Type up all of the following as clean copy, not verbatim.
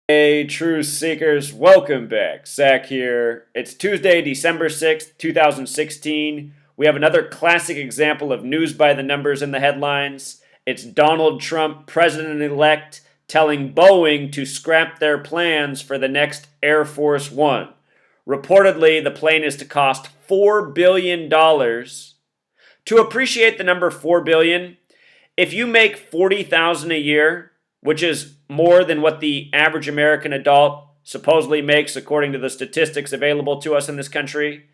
Hey, truth seekers, welcome back. Zach here. It's Tuesday, December 6th, 2016. We have another classic example of news by the numbers in the headlines. It's Donald Trump, president elect, telling Boeing to scrap their plans for the next Air Force One. Reportedly, the plane is to cost $4 billion. To appreciate the number $4 billion, if you make $40,000 a year, which is more than what the average American adult supposedly makes according to the statistics available to us in this country,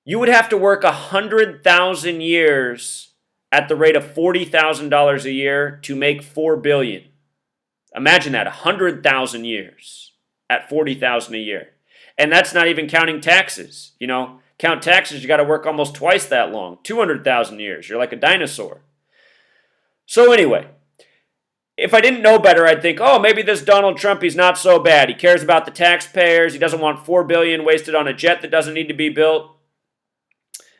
you would have to work 100,000 years at the rate of $40,000 a year to make $4 billion. Imagine that, 100,000 years at $40,000 a year. And that's not even counting taxes. Count taxes, you got to work almost twice that long, 200,000 years. You're like a dinosaur. So anyway, if I didn't know better, I'd think, oh, maybe this Donald Trump, he's not so bad. He cares about the taxpayers. He doesn't want $4 billion wasted on a jet that doesn't need to be built.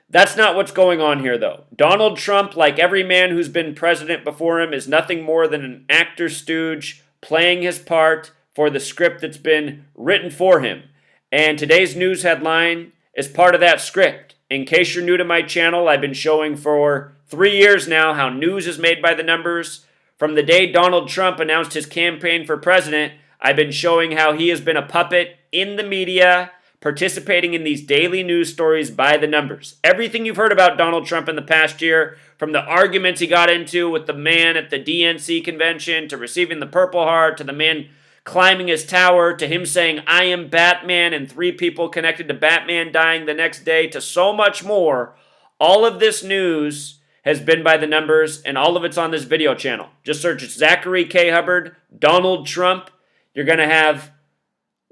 That's not what's going on here, though. Donald Trump, like every man who's been president before him, is nothing more than an actor stooge playing his part for the script that's been written for him. And today's news headline is part of that script. In case you're new to my channel, I've been showing for 3 years now how news is made by the numbers. From the day Donald Trump announced his campaign for president, I've been showing how he has been a puppet in the media, participating in these daily news stories by the numbers. Everything you've heard about Donald Trump in the past year, from the arguments he got into with the man at the DNC convention, to receiving the Purple Heart, to the man climbing his tower, to him saying, "I am Batman," and 3 people connected to Batman dying the next day, to so much more, all of this news has been by the numbers, and all of it's on this video channel. Just search Zachary K. Hubbard, Donald Trump. You're going to have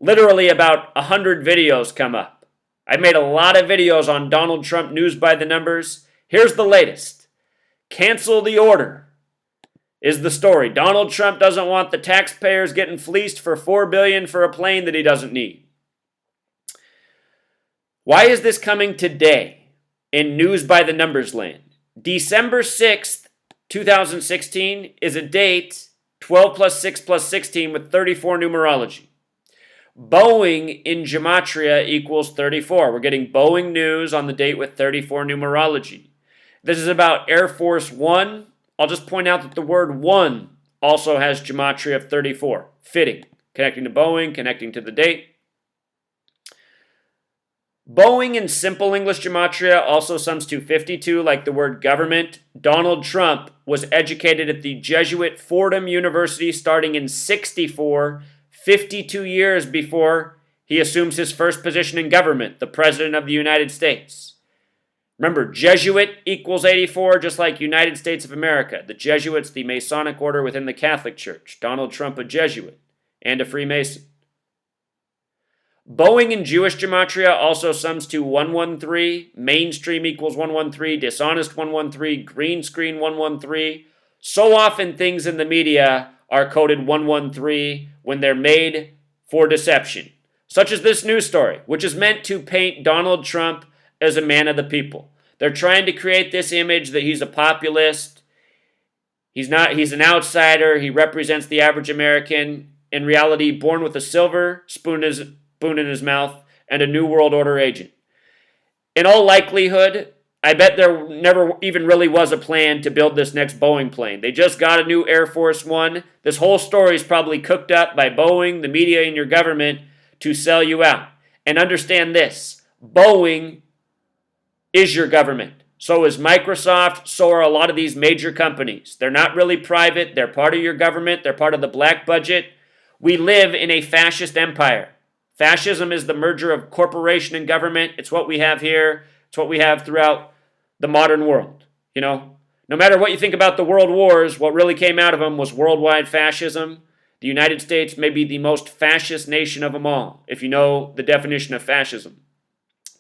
literally about 100 videos come up. I made a lot of videos on Donald Trump news by the numbers. Here's the latest. Cancel the order is the story. Donald Trump doesn't want the taxpayers getting fleeced for $4 billion for a plane that he doesn't need. Why is this coming today in news by the numbers land? December 6th, 2016 is a date, 12 plus 6 plus 16 with 34 numerology. Boeing in gematria equals 34. We're getting Boeing news on the date with 34 numerology. This is about Air Force One. I'll just point out that the word one also has gematria of 34. Fitting. Connecting to Boeing, connecting to the date. Boeing in simple English gematria also sums to 52, like the word government. Donald Trump was educated at the Jesuit Fordham University starting in 64, 52 years before he assumes his first position in government, the President of the United States. Remember, Jesuit equals 84, just like United States of America. The Jesuits, the Masonic order within the Catholic Church. Donald Trump, a Jesuit and a Freemason. Boeing in Jewish gematria also sums to 113, mainstream equals 113, dishonest 113, green screen 113. So often things in the media are coded 113 when they're made for deception. Such as this news story, which is meant to paint Donald Trump as a man of the people. They're trying to create this image that he's a populist. He's not. He's an outsider. He represents the average American. In reality, born with a silver spoon in his mouth and a New World Order agent. In all likelihood, I bet there never even really was a plan to build this next Boeing plane. They just got a new Air Force One. This whole story is probably cooked up by Boeing, the media, and your government to sell you out. And understand this, Boeing is your government. So is Microsoft, so are a lot of these major companies. They're not really private. They're part of your government. They're part of the black budget. We live in a fascist empire. Fascism is the merger of corporation and government. It's what we have here. It's what we have throughout the modern world. No matter what you think about the world wars, what really came out of them was worldwide fascism. The United States may be the most fascist nation of them all, if you know the definition of fascism.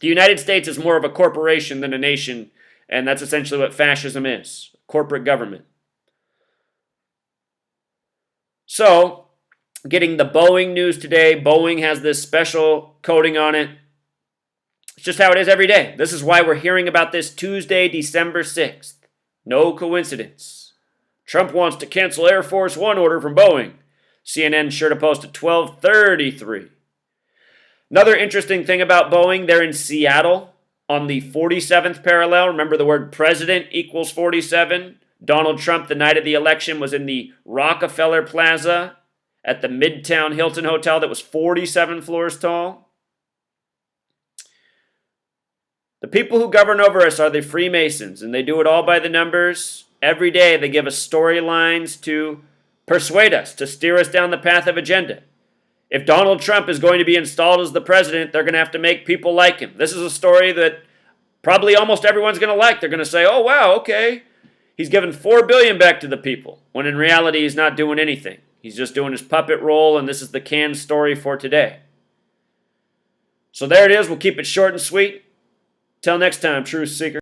The United States is more of a corporation than a nation, and that's essentially what fascism is, corporate government. So, getting the Boeing news today. Boeing has this special coating on it. It's just how it is every day. This is why we're hearing about this Tuesday, December 6th. No coincidence. Trump wants to cancel Air Force One order from Boeing. CNN sure to post at 12:33. Another interesting thing about Boeing, they're in Seattle on the 47th parallel. Remember the word president equals 47? Donald Trump, the night of the election, was in the Rockefeller Plaza at the Midtown Hilton Hotel that was 47 floors tall. The people who govern over us are the Freemasons, and they do it all by the numbers. Every day they give us storylines to persuade us, to steer us down the path of agenda. If Donald Trump is going to be installed as the president, they're going to have to make people like him. This is a story that probably almost everyone's going to like. They're going to say, oh, wow, okay. He's given $4 billion back to the people, when in reality he's not doing anything. He's just doing his puppet role, and this is the canned story for today. So there it is. We'll keep it short and sweet. Till next time, Truth Seekers.